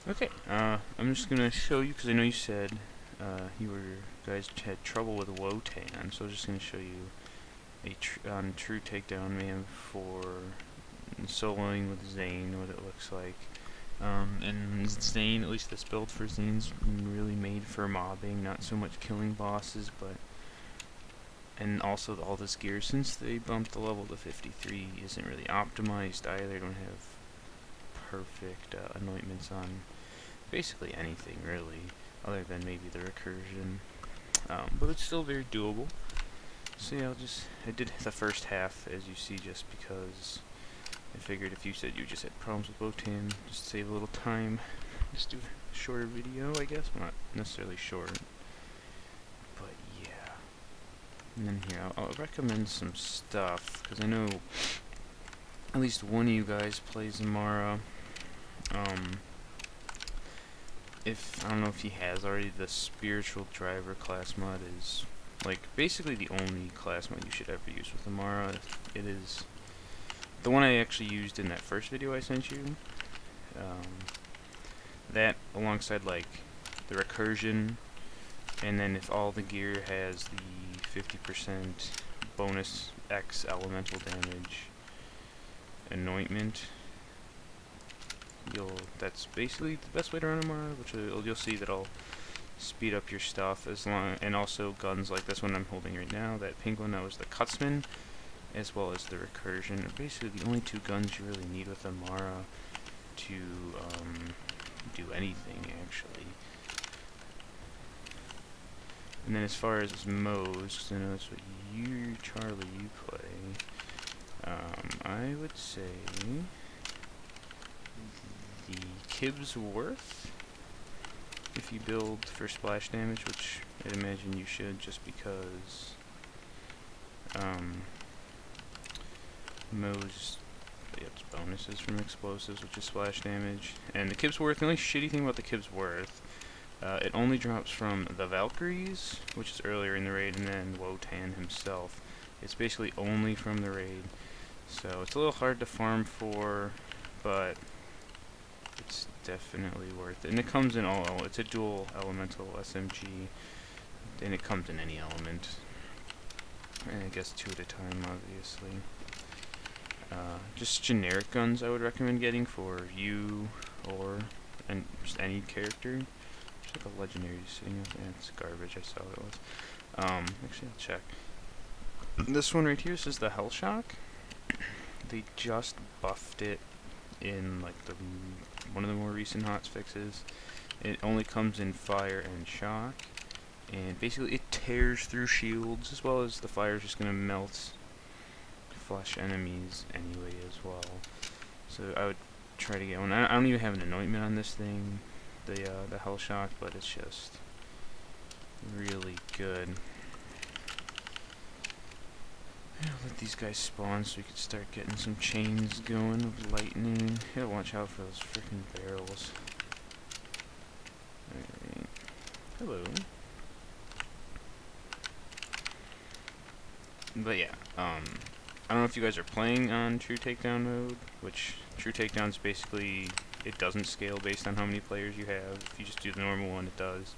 Okay, I'm just gonna show you because I know you said guys had trouble with Wonton, so I'm just gonna show you on True Takedown mayhem for soloing with Zane what it looks like. And Zane, at least this build for Zane's really made for mobbing, not so much killing bosses, but and also all this gear, since they bumped the level to 53, isn't really optimized either. They don't have perfect anointments on basically anything really, other than maybe the recursion. But it's still very doable. So yeah, I did the first half, as you see, just because I figured if you said you just had problems with Wonton, just save a little time, just do a shorter video, I guess. Well, not necessarily short, but yeah. And then here, I'll recommend some stuff, because I know at least one of you guys plays Amara. I don't know if he has already, the spiritual driver class mod is like basically the only class mod you should ever use with Amara. It is the one I actually used in that first video I sent you. That alongside like the recursion, and then if all the gear has the 50% bonus X elemental damage anointment, that's basically the best way to run Amara, which you'll see that I'll speed up your stuff and also guns like this one I'm holding right now, that pink one, that was the Cutsman, as well as the recursion, are basically the only two guns you really need with Amara to do anything actually. And then as far as Mo's, because I know that's what Charlie, you play, I would say the Kib's Worth, if you build for splash damage, which I'd imagine you should, just because Mo's gets bonuses from explosives, which is splash damage. And the Kib's Worth, the only shitty thing about the Kib's Worth, it only drops from the Valkyries, which is earlier in the raid, and then Wonton himself. It's basically only from the raid, so it's a little hard to farm for, but it's definitely worth it. And it comes in it's a dual elemental SMG, and it comes in any element. And I guess 2 at a time, obviously. Just generic guns I would recommend getting for you and just any character. There's like a legendary sitting up there. It's garbage, I saw it was. Actually I'll check. This one right here says the Hellshock. They just buffed it in like one of the more recent hot fixes. It only comes in fire and shock, and basically it tears through shields, as well as the fire is just gonna melt flesh enemies anyway as well. So I would try to get one. I don't even have an anointment on this thing, the Hellshock, but it's just really good. I'll let these guys spawn so we can start getting some chains going of lightning. Gotta watch out for those freaking barrels. Alright. Hello. But yeah, I don't know if you guys are playing on True Takedown mode, which True Takedown is basically, it doesn't scale based on how many players you have. If you just do the normal one, it does.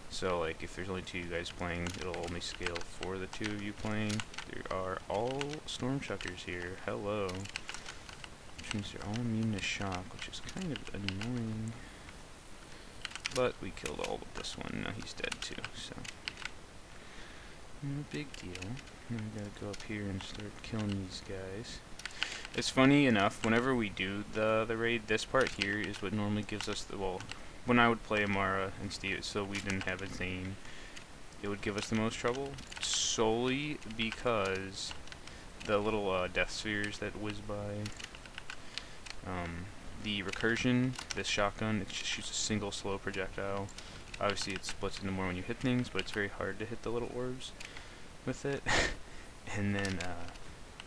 So, like, if there's only 2 you guys playing, it'll only scale for the 2 of you playing. There are all Stormchuckers here. Hello. Which means they're all immune to shock, which is kind of annoying. But we killed all of this one. Now he's dead too, so no big deal. Now we gotta go up here and start killing these guys. It's funny enough, whenever we do the raid, this part here is what normally gives us the, well, when I would play Amara and Steve, so we didn't have a Zane, it would give us the most trouble, solely because the little death spheres that whiz by, the recursion, this shotgun, it just shoots a single slow projectile. Obviously it splits into more when you hit things, but it's very hard to hit the little orbs with it. And then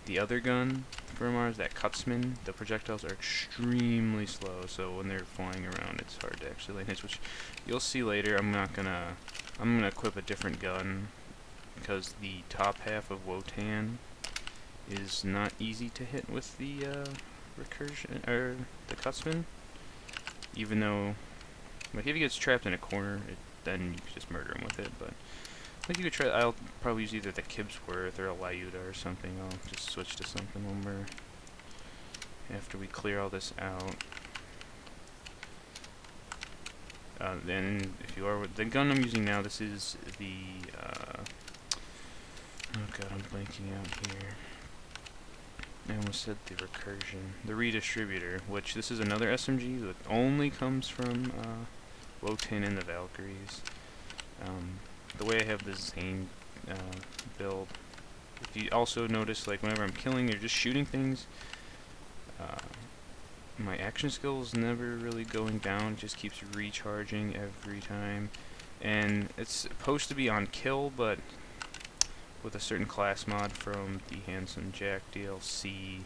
the other gun for Mars, that Cutsman, the projectiles are extremely slow, so when they're flying around it's hard to actually land hits, which you'll see later. I'm gonna equip a different gun, because the top half of Wonton is not easy to hit with the recursion, or the Cutsman, even though Like if he gets trapped in a corner, then you can just murder him with it. But like you could try. I'll probably use either the Kibsworth or a Lyuda or something. I'll just switch to something when we're after we clear all this out. Then if you are with the gun I'm using now, this is the oh god, I'm blanking out here. I almost said the recursion. The redistributor, which this is another SMG that only comes from Wonton and the Valkyries. The way I have the Zane build, if you also notice, like whenever I'm killing or just shooting things, my action skill is never really going down, it just keeps recharging every time. And it's supposed to be on kill, but with a certain class mod from the Handsome Jack DLC,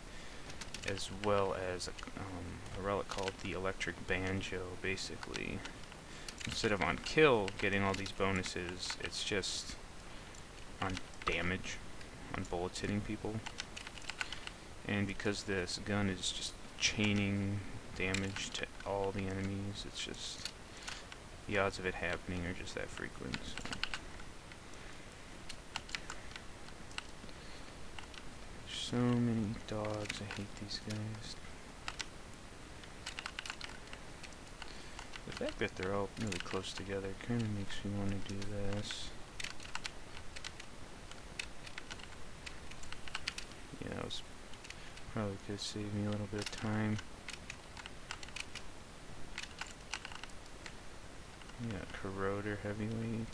as well as a relic called the Electric Banjo. Basically, instead of on kill getting all these bonuses, it's just on damage, on bullets hitting people. And because this gun is just chaining damage to all the enemies, it's just the odds of it happening are just that frequent. So many dogs, I hate these guys. The fact that they're all really close together kind of makes me want to do this. Yeah, that was probably could save me a little bit of time. Yeah, corroder heavyweight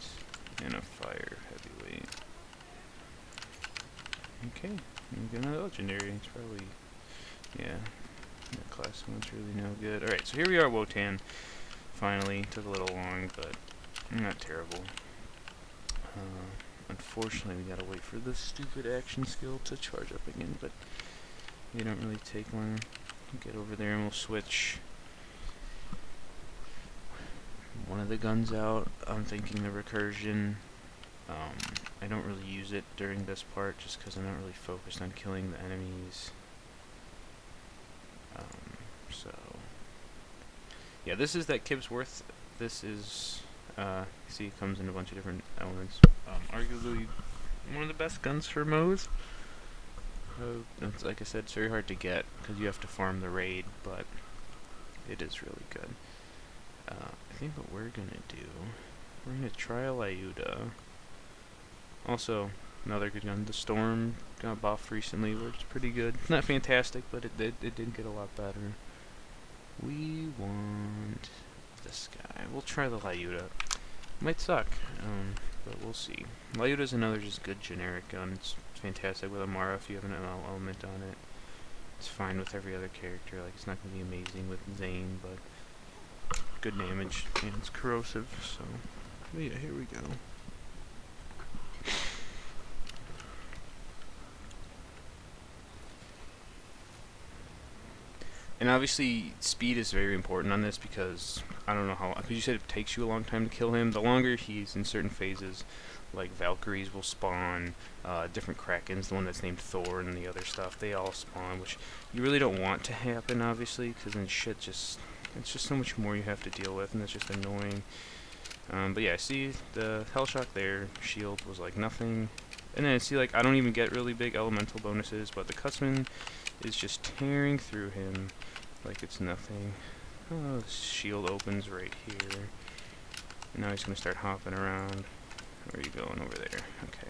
and a fire heavyweight. Okay, we get another legendary. It's probably, yeah, that class one's really no good. Alright, so here we are, Wonton. Finally, took a little long, but not terrible. Unfortunately, we gotta wait for the stupid action skill to charge up again, but they don't really take long. Get over there and we'll switch one of the guns out. I'm thinking the recursion. I don't really use it during this part just because I'm not really focused on killing the enemies. So yeah, this is that Kibsworth. This is see, it comes in a bunch of different elements. Arguably one of the best guns for Moe's. It's, like I said, it's very hard to get because you have to farm the raid, but it is really good. I think what we're gonna do, we're gonna try a Lyuda. Also, another good gun. The Storm got buffed recently, works pretty good. It's not fantastic, but it did get a lot better. We want this guy. We'll try the Lyuda. Might suck, but we'll see. Lyuda's another just good generic gun. It's fantastic with Amara if you have an ML element on it. It's fine with every other character. Like, it's not going to be amazing with Zane, but good damage, and it's corrosive, so yeah, here we go. And obviously, speed is very important on this because I don't know how. Because you said it takes you a long time to kill him. The longer he's in certain phases, like Valkyries will spawn, different Krakens, the one that's named Thor and the other stuff, they all spawn, which you really don't want to happen, obviously, because then shit just, it's just so much more you have to deal with, and it's just annoying. But yeah, see the Hellshock there, shield was like nothing. And then see, like, I don't even get really big elemental bonuses, but the Cutsman is just tearing through him like it's nothing. Oh, the shield opens right here. And now he's going to start hopping around. Where are you going? Over there. Okay.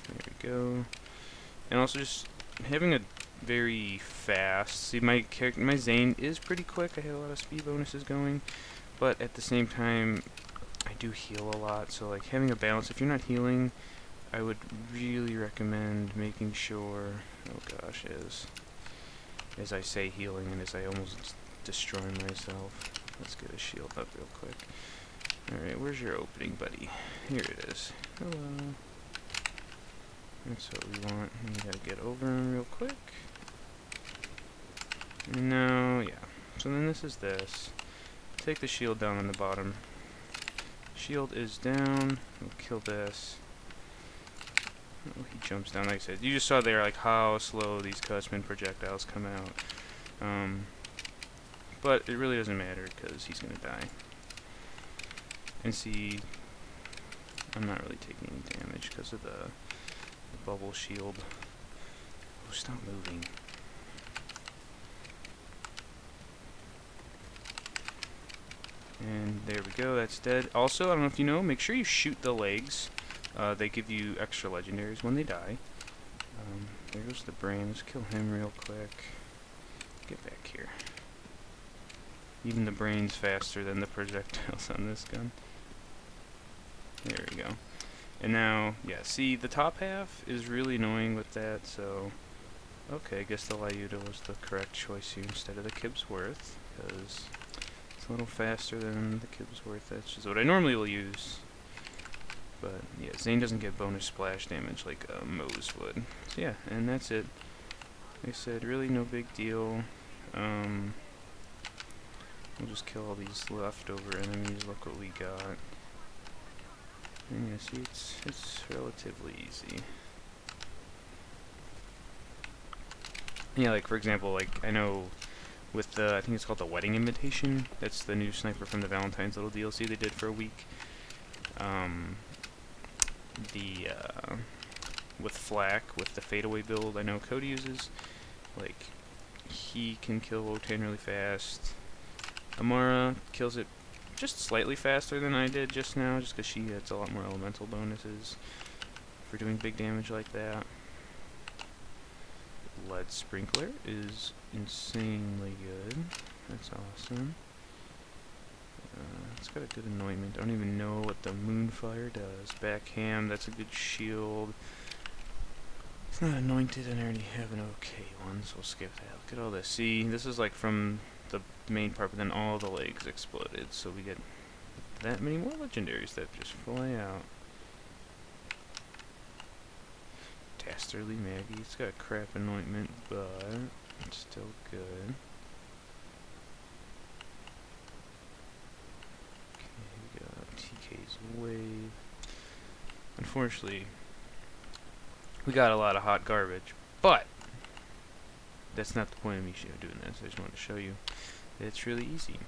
There we go. And also just having a very fast... See, my Zane is pretty quick. I have a lot of speed bonuses going. But at the same time, I do heal a lot. So, like, having a balance. If you're not healing, I would really recommend making sure... Oh gosh, as I say healing and as I almost destroy myself. Let's get a shield up real quick. Alright, where's your opening, buddy? Here it is. Hello. That's what we want. We gotta get over him real quick. No, yeah. So then this is this. Take the shield down on the bottom. Shield is down. We'll kill this. Oh, he jumps down, like I said. You just saw there, like, how slow these Cutsman projectiles come out. but it really doesn't matter because he's gonna die. And see, I'm not really taking any damage because of the bubble shield. Oh, stop moving. And there we go, that's dead. Also, I don't know if you know, make sure you shoot the legs. They give you extra legendaries when they die. There goes the brain. Let's kill him real quick. Get back here. Even the brain's faster than the projectiles on this gun. There we go. And now, yeah, see, the top half is really annoying with that, so... Okay, I guess the Lyuda was the correct choice here instead of the Kibsworth, because it's a little faster than the Kibsworth. That's just what I normally will use. But, yeah, Zane doesn't get bonus splash damage like Mose would. So, yeah, and that's it. Like I said, really no big deal. We'll just kill all these leftover enemies. Look what we got. And yeah, see, it's relatively easy. Yeah, like, for example, like, I know with the, I think it's called the Wedding Invitation. That's the new sniper from the Valentine's little DLC they did for a week. With Flak, with the fadeaway build I know Cody uses, like, he can kill Wonton really fast. Amara kills it just slightly faster than I did just now, just because she gets a lot more elemental bonuses for doing big damage like that. Lead Sprinkler is insanely good. That's awesome. It's got a good anointment. I don't even know what the Moonfire does. Backhand, that's a good shield. It's not anointed, and I already have an okay one, so we'll skip that. Look at all this. See, this is like from the main part, but then all the legs exploded, so we get that many more legendaries that just fly out. Dastardly Maggie, it's got a crap anointment, but it's still good. TK's wave. Unfortunately, we got a lot of hot garbage, but that's not the point of me doing this. I just wanted to show you that it's really easy.